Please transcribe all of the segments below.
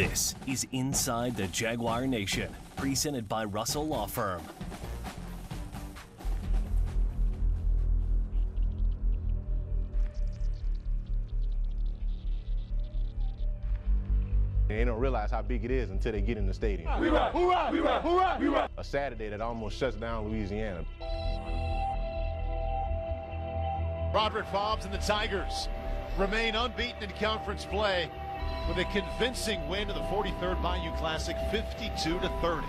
This is Inside the Jaguar Nation, presented by Russell Law Firm. They don't realize how big it is until they get in the stadium. We ride, hoorah, we ride, hoorah, we ride. A Saturday that almost shuts down Louisiana. Roderick Fobbs and the Tigers remain unbeaten in conference play with a convincing win in the 43rd Bayou Classic, 52-30.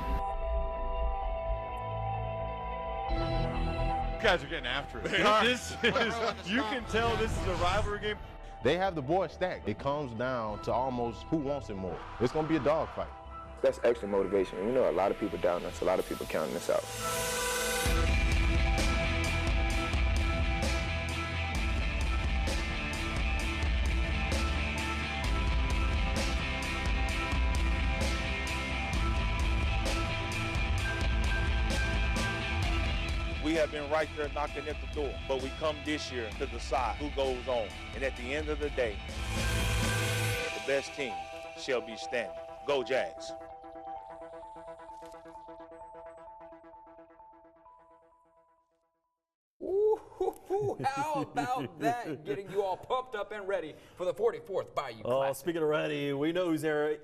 You guys are getting after it. You can tell this is a rivalry game. They have the boys stacked. It comes down to almost who wants it more. It's going to be a dogfight. That's extra motivation. You know, a lot of people doubting us, a lot of people counting us out. We have been right there knocking at the door, but we come this year to decide who goes on. And at the end of the day, the best team shall be standing. Go Jags. Ooh, how about that? Getting you all pumped up and ready for the 44th Bayou Classic. Speaking of ready, we know who's there.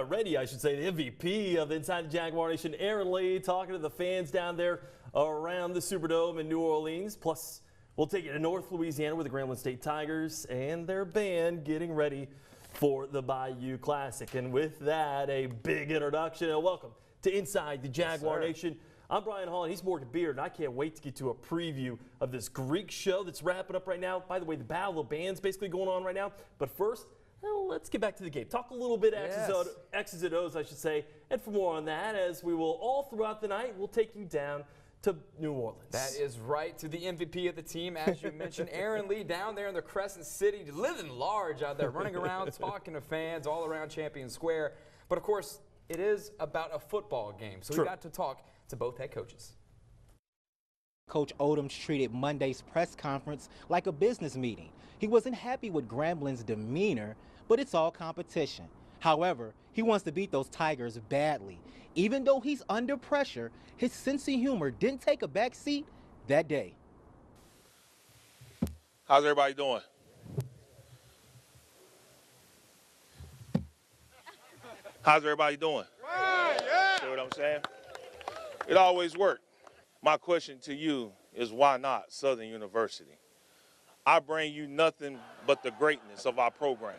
Ready, I should say, the MVP of Inside the Jaguar Nation, Aaron Lee, talking to the fans down there around the Superdome in New Orleans. Plus, we'll take you to North Louisiana with the Grambling State Tigers and their band getting ready for the Bayou Classic. And with that, a big introduction and welcome to Inside the Jaguar Nation. I'm Brian Hall, and he's Morgan Beard, and I can't wait to get to a preview of this Greek show that's wrapping up right now. By the way, the Battle of Bands basically going on right now. But first, let's get back to the game. Talk a little bit X's and O's, I should say. And for more on that, as we will all throughout the night, we'll take you down to New Orleans. That is right, to the MVP of the team, as you mentioned, Aaron Lee down there in the Crescent City, living large out there, running around, talking to fans all around Champion Square. But, of course, it is about a football game, so we got to talk to both head coaches. Coach Odoms treated Monday's press conference like a business meeting. He wasn't happy with Grambling's demeanor, but it's all competition. However, he wants to beat those Tigers badly. Even though he's under pressure, his sense of humor didn't take a back seat that day. How's everybody doing? How's everybody doing? See what I'm saying? It always worked. My question to you is, why not Southern University? I bring you nothing but the greatness of our program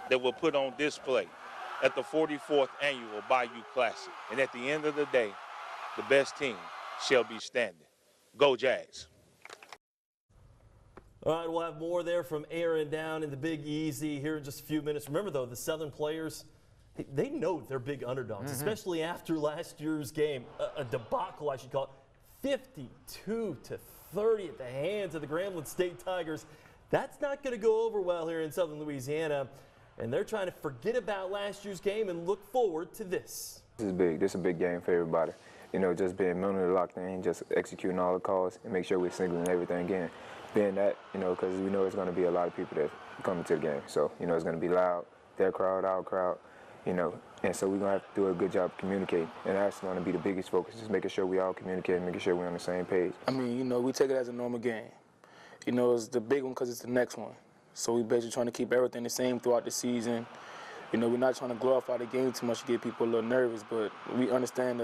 that we'll put on display at the 44th Annual Bayou Classic. And at the end of the day, the best team shall be standing. Go Jags. All right, we'll have more there from Aaron down in the Big Easy here in just a few minutes. Remember, though, the Southern players, they know they're big underdogs, especially after last year's game, a debacle, I should call it, 52-30 at the hands of the Grambling State Tigers. That's not going to go over well here in Southern Louisiana, and they're trying to forget about last year's game and look forward to this. This is big. This is a big game for everybody. You know, just being mentally locked in, just executing all the calls and make sure we're singling everything in. Being that, you know, because we know it's going to be a lot of people that come into the game. So, you know, it's going to be loud, their crowd, our crowd. You know, and so we're going to have to do a good job communicating. And that's going to be the biggest focus, just making sure we all communicate, making sure we're on the same page. I mean, you know, we take it as a normal game. You know, it's the big one because it's the next one. So we basically trying to keep everything the same throughout the season. You know, we're not trying to glorify the game too much to get people a little nervous, but we understand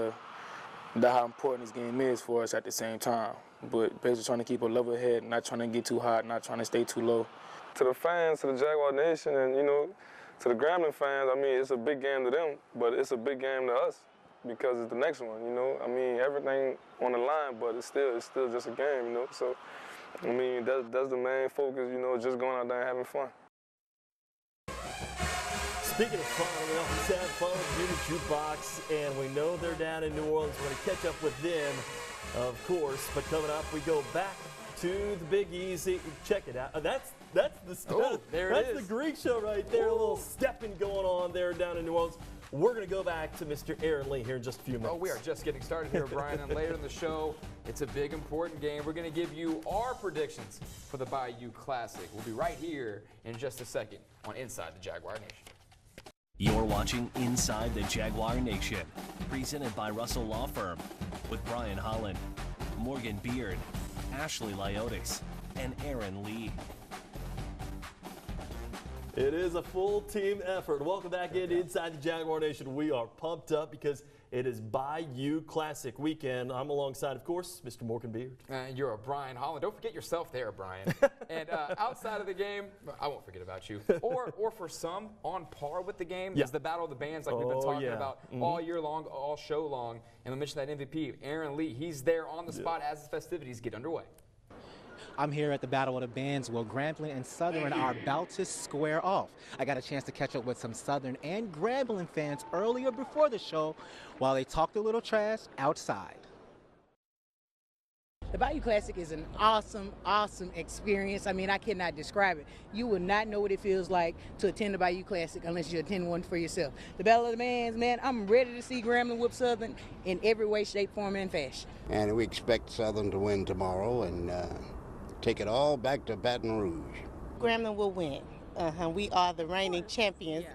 how important this game is for us at the same time. But basically trying to keep a level head, not trying to get too hot, not trying to stay too low. To the fans, to the Jaguar Nation, and, you know, to the Grambling fans, I mean, it's a big game to them, but it's a big game to us because it's the next one, you know. I mean, everything on the line, but it's still just a game, you know. So, I mean, that's the main focus, you know, just going out there and having fun. Speaking of fun, we always have fun with Junior Jukebox, and we know they're down in New Orleans. We're going to catch up with them, of course. But coming up, we go back to the Big Easy. Check it out. That's the stuff. Oh, there it is. That's the Greek show right there. A little stepping going on there down in New Orleans. We're going to go back to Mr. Aaron Lee here in just a few minutes. Oh, we are just getting started here, Brian, and later in the show, it's a big, important game. We're going to give you our predictions for the Bayou Classic. We'll be right here in just a second on Inside the Jaguar Nation. You're watching Inside the Jaguar Nation, presented by Russell Law Firm, with Brian Holland, Morgan Beard, Ashley Lyotis, and Aaron Lee. It is a full team effort. Welcome back inside the Jaguar Nation. We are pumped up because it is Bayou Classic weekend. I'm alongside, of course, Mr. Morgan Beard. And you're a Brian Holland. Don't forget yourself there, Brian. And outside of the game, I won't forget about you. Or for some, on par with the game is the Battle of the Bands, like we've been talking about all year long, all show long. And we mentioned that MVP, Aaron Lee. He's there on the spot as the festivities get underway. I'm here at the Battle of the Bands where Grambling and Southern are about to square off. I got a chance to catch up with some Southern and Grambling fans earlier before the show while they talked a little trash outside. The Bayou Classic is an awesome, awesome experience. I mean, I cannot describe it. You will not know what it feels like to attend the Bayou Classic unless you attend one for yourself. The Battle of the Bands, man, I'm ready to see Grambling whoop Southern in every way, shape, form, and fashion. And we expect Southern to win tomorrow and take it all back to Baton Rouge. Grambling will win. We are the reigning champions.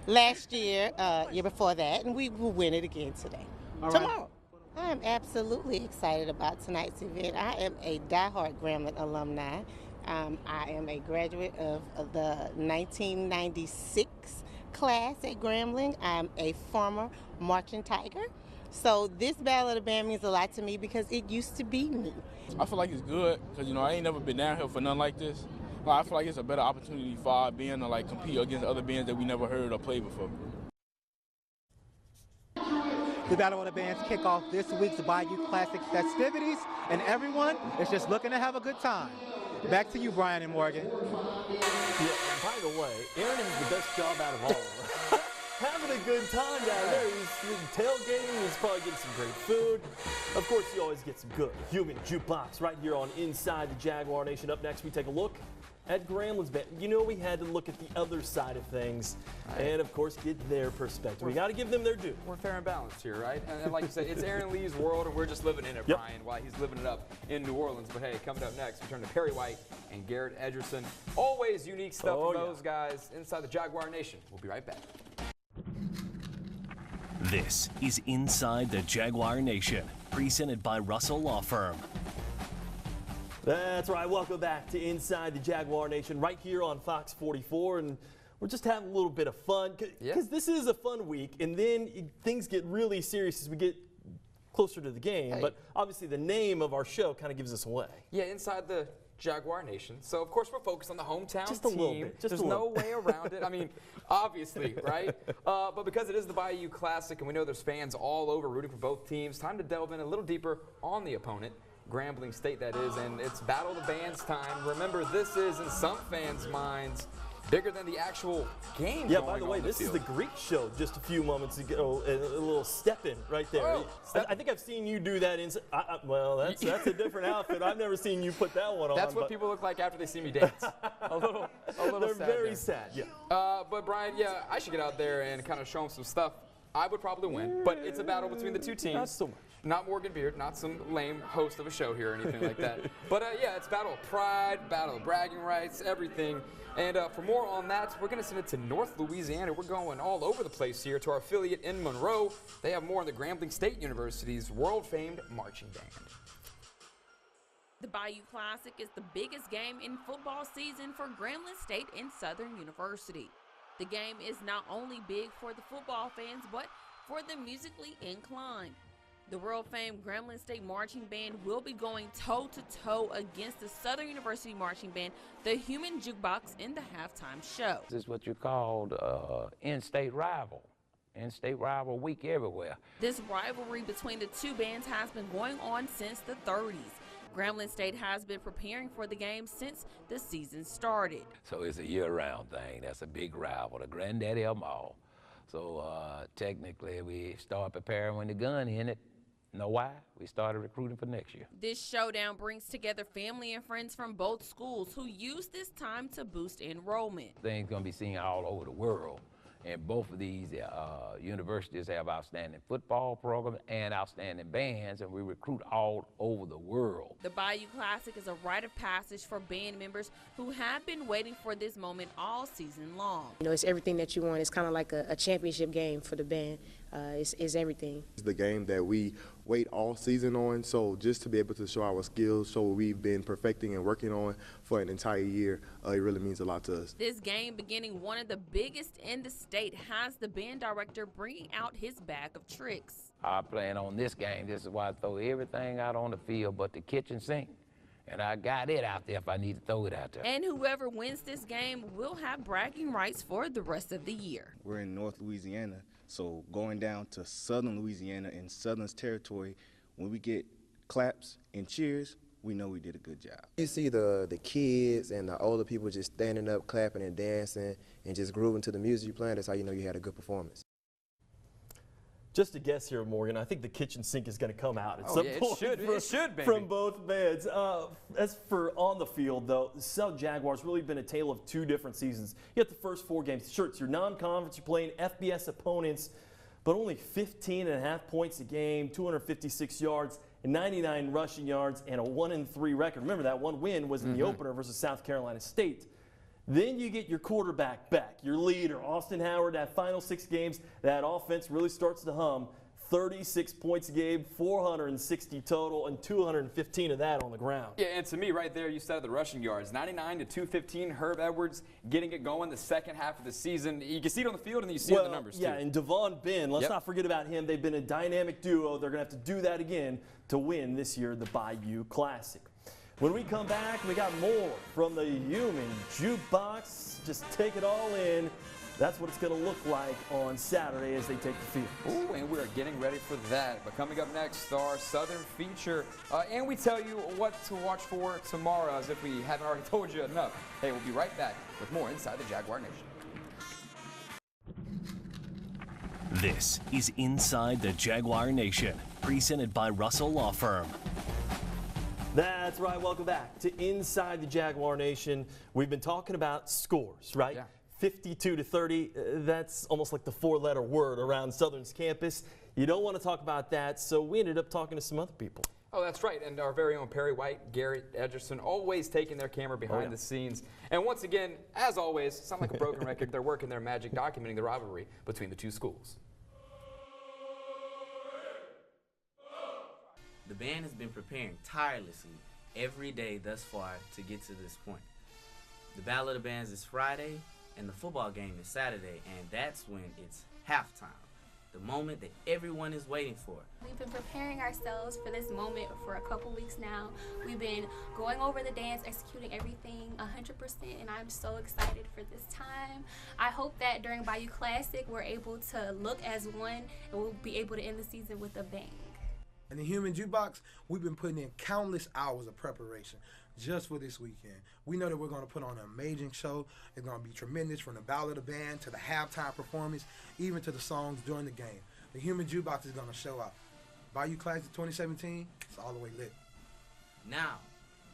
Last year, year before that, and we will win it again today. Tomorrow. I am absolutely excited about tonight's event. I am a diehard Grambling alumni. I am a graduate of the 1996 class at Grambling. I'm a former marching tiger. So this Battle of the Band means a lot to me because it used to be me. I feel like it's good because, you know, I ain't never been down here for nothing like this. I feel like it's a better opportunity for our band to, like, compete against other bands that we never heard or played before. The Battle of the Bands kick off this week's Bayou Classic festivities, and everyone is just looking to have a good time. Back to you, Brian and Morgan. Yeah, and by the way, Aaron has the best job out of all of us. Having a good time down there. He's tailgating. He's probably getting some great food. Of course, you always get some good human jukebox right here on Inside the Jaguar Nation. Up next, we take a look at Grambling's band. You know, we had to look at the other side of things and, of course, get their perspective. We got to give them their due. We're fair and balanced here, right? And like you said, it's Aaron Lee's world, and we're just living in it, Brian, while he's living it up in New Orleans. But hey, coming up next, we turn to Perry White and Garrett Edgerson. Always unique stuff from those guys inside the Jaguar Nation. We'll be right back. This is Inside the Jaguar Nation, presented by Russell Law Firm. That's right. Welcome back to Inside the Jaguar Nation right here on Fox 44. And we're just having a little bit of fun because this is a fun week. And then things get really serious as we get closer to the game. But obviously the name of our show kind of gives us away. Yeah, Inside the Jaguar Nation. So, of course, we're focused on the hometown just a team. Little bit. There's no way around it. I mean, obviously, right? But because it is the Bayou Classic and we know there's fans all over rooting for both teams, time to delve in a little deeper on the opponent. Grambling State, that is, and it's Battle of the Bands time. Remember, this is, in some fans' minds, bigger than the actual game. Yeah, by the way, this is the Greek show just a few moments ago, a little step in right there. Oh, I think I've seen you do that. Well, that's a different outfit. I've never seen you put that one on. That's what people look like after they see me dance. a little They're sad very there. sad, yeah. But Brian, yeah, I should get out there and kind of show them some stuff. I would probably win, but it's a battle between the two teams. Not so much. Not Morgan Beard, not some lame host of a show here or anything like that. But yeah, it's battle of pride, battle of bragging rights, everything. And for more on that, we're going to send it to North Louisiana. We're going all over the place here to our affiliate in Monroe. They have more on the Grambling State University's world-famed marching band. The Bayou Classic is the biggest game in football season for Grambling State and Southern University. The game is not only big for the football fans, but for the musically inclined. The world-famed Grambling State Marching Band will be going toe-to-toe against the Southern University Marching Band, the Human Jukebox, in the halftime show. This is what you call in-state rival. In-state rival week everywhere. This rivalry between the two bands has been going on since the 30s. Grambling State has been preparing for the game since the season started. So it's a year-round thing. That's a big rival, the granddaddy of them all. So technically, we start preparing when the gun in it. Know why? We started recruiting for next year. This showdown brings together family and friends from both schools who use this time to boost enrollment. Things going to be seen all over the world. And both of these universities have outstanding football programs and outstanding bands, and we recruit all over the world. The Bayou Classic is a rite of passage for band members who have been waiting for this moment all season long. You know, it's everything that you want. It's kind of like a championship game for the band. It's everything. It's the game that we wait all season on, so just to be able to show our skills, show what we've been perfecting and working on for an entire year, it really means a lot to us. This game, beginning one of the biggest in the state, has the band director bringing out his bag of tricks. I plan on this game. This is why I throw everything out on the field but the kitchen sink. And I got it out there if I need to throw it out there. And whoever wins this game will have bragging rights for the rest of the year. We're in North Louisiana, so going down to Southern Louisiana and Southern's territory, when we get claps and cheers, we know we did a good job. You see the kids and the older people just standing up, clapping and dancing and just grooving to the music you're playing. That's how you know you had a good performance. Just a guess here, Morgan. I think the kitchen sink is going to come out at some point. It should, baby. From both bands. As for on the field, though, the South Jaguars really been a tale of two different seasons. You got the first 4 games. Sure, it's your non-conference. You're playing FBS opponents, but only 15.5 points a game, 256 yards, and 99 rushing yards, and a 1-3 record. Remember, that one win was in the opener versus South Carolina State. Then you get your quarterback back, your leader, Austin Howard. That final 6 games, that offense really starts to hum. 36 points a game, 460 total, and 215 of that on the ground. Yeah, and to me, right there, you said the rushing yards, 99 to 215. Herb Edwards getting it going the second half of the season. You can see it on the field, and then you see it in the numbers, too. Yeah, and Devon Ben, let's not forget about him. They've been a dynamic duo. They're going to have to do that again to win this year the Bayou Classic. When we come back, we got more from the Human Jukebox. Just take it all in. That's what it's going to look like on Saturday as they take the field. Ooh, and we're getting ready for that. But coming up next, our Southern feature. And we tell you what to watch for tomorrow, as if we haven't already told you enough. Hey, we'll be right back with more Inside the Jaguar Nation. This is Inside the Jaguar Nation, presented by Russell Law Firm. That's right. Welcome back to Inside the Jaguar Nation. We've been talking about scores, right? Yeah. 52-30. That's almost like the 4-letter word around Southern's campus. You don't want to talk about that, so we ended up talking to some other people. Oh, that's right. And our very own Perry White, Garrett Edgerson, always taking their camera behind the scenes. And once again, as always, sound like a broken record, they're working their magic documenting the rivalry between the two schools. The band has been preparing tirelessly every day thus far to get to this point. The Battle of the Bands is Friday, and the football game is Saturday, and that's when it's halftime, the moment that everyone is waiting for. We've been preparing ourselves for this moment for a couple weeks now. We've been going over the dance, executing everything 100%, and I'm so excited for this time. I hope that during Bayou Classic, we're able to look as one, and we'll be able to end the season with a bang. In the Human Jukebox, we've been putting in countless hours of preparation just for this weekend. We know that we're going to put on an amazing show. It's going to be tremendous, from the Battle of the Band to the halftime performance, even to the songs during the game. The Human Jukebox is going to show out. Bayou Classic 2017, it's all the way lit. Now,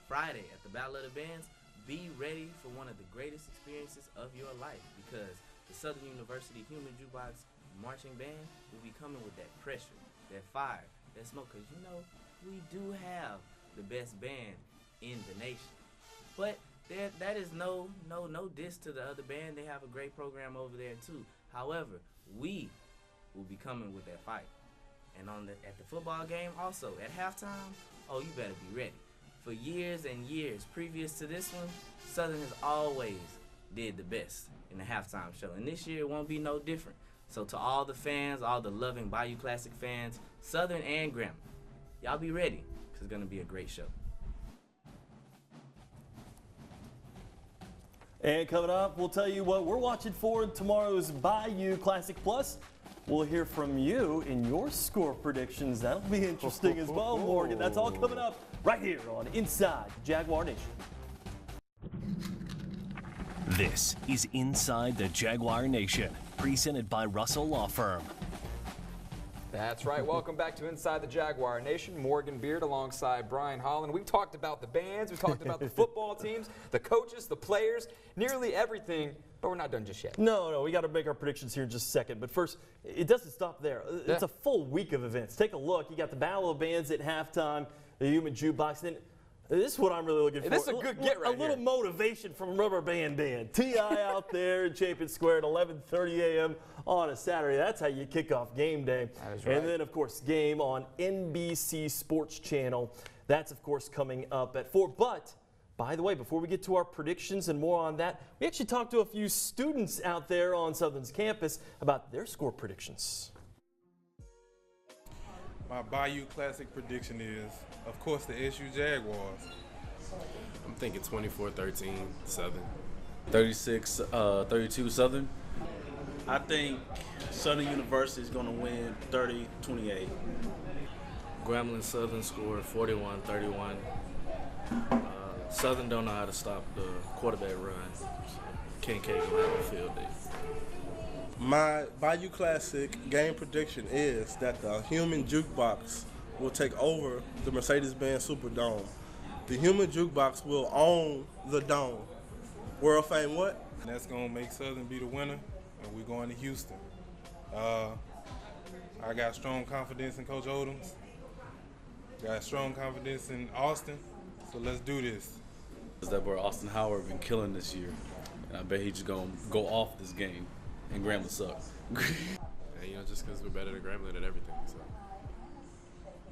Friday at the Battle of the Bands, be ready for one of the greatest experiences of your life, because the Southern University Human Jukebox marching band will be coming with that pressure, that fire, that smoke, because you know we do have the best band in the nation. But that is no diss to the other band. They have a great program over there too. However, we will be coming with that fight. And at the football game also, at halftime, oh, you better be ready. For years and years previous to this one, Southern has always did the best in the halftime show. And this year it won't be no different. So to all the fans, all the loving Bayou Classic fans, Southern and Grambling, y'all be ready, because it's going to be a great show. And coming up, we'll tell you what we're watching for in tomorrow's Bayou Classic. Plus, we'll hear from you in your score predictions. That'll be interesting as well, Morgan. That's all coming up right here on Inside Jaguar Nation. This is Inside the Jaguar Nation, presented by Russell Law Firm. That's right. Welcome back to Inside the Jaguar Nation. Morgan Beard alongside Brian Holland. We've talked about the bands, we've talked about the football teams, the coaches, the players, nearly everything, but we're not done just yet. No, we got to make our predictions here in just a second. But first, it doesn't stop there. It's a full week of events. Take a look. You got the Battle of Bands at halftime, the Human Jukebox. Then this is what I'm really looking for. This is a good get right here. A little motivation from Rubber Band Band. T.I. out there in Chapin Square at 11:30 a.m. on a Saturday. That's how you kick off game day. That is right. And then, of course, game on NBC Sports Channel. That's, of course, coming up at 4. But, by the way, before we get to our predictions and more on that, we actually talked to a few students out there on Southern's campus about their score predictions. My Bayou Classic prediction is, of course, the SU Jaguars. I'm thinking 24-13 Southern. 36-32 Southern. I think Southern University is going to win 30-28. Grambling Southern scored 41-31. Southern don't know how to stop the quarterback run. Kincaid will have a field day. My Bayou Classic game prediction is that the Human Jukebox will take over the Mercedes-Benz Superdome. The Human Jukebox will own the dome. World fame what? And that's going to make Southern be the winner, and we're going to Houston. I got strong confidence in Coach Odoms. Got strong confidence in Austin, so let's do this. That boy Austin Howard been killing this year, and I bet he's just going to go off this game. And Grambling suck. Yeah, just because we're better than Grambling at everything. So.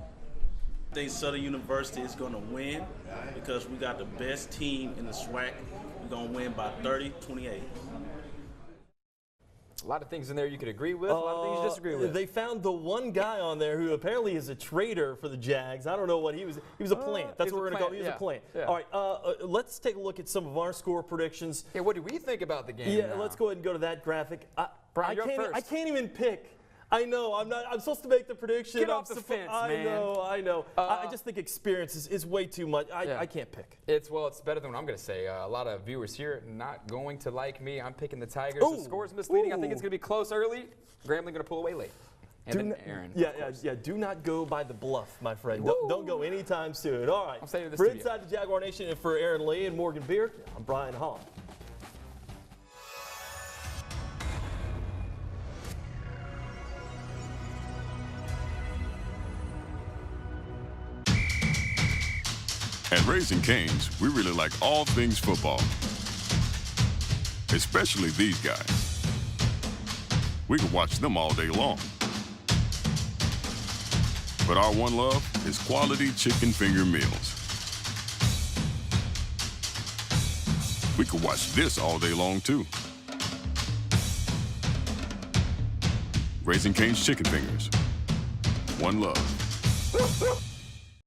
I think Southern University is going to win because we got the best team in the SWAC. We're going to win by 30-28. A lot of things in there you could agree with, a lot of things you disagree with. They found the one guy on there who apparently is a traitor for the Jags. I don't know what he was. He was a plant. That's what we're going to call him. He was a plant. Yeah. All right, let's take a look at some of our score predictions. Yeah, what do we think about the game Yeah, now? let's go ahead and go to that graphic. Brian, you're up first. I can't even pick. I know. I'm supposed to make the prediction. Get off the fence, man. I know. I just think experience is way too much. I can't pick. It's better than what I'm going to say. A lot of viewers here not going to like me. I'm picking the Tigers. The score's misleading. I think it's going to be close early. Grambling going to pull away late. And then Aaron. Yeah. Do not go by the bluff, my friend. Don't go anytime soon. All right. I'm staying in the for studio. Inside the Jaguar Nation and for Aaron Lee and Morgan Beard, I'm Brian Hall. At Raising Cane's, we really like all things football, especially these guys. We can watch them all day long. But our one love is quality chicken finger meals. We could watch this all day long, too. Raising Cane's chicken fingers. One love.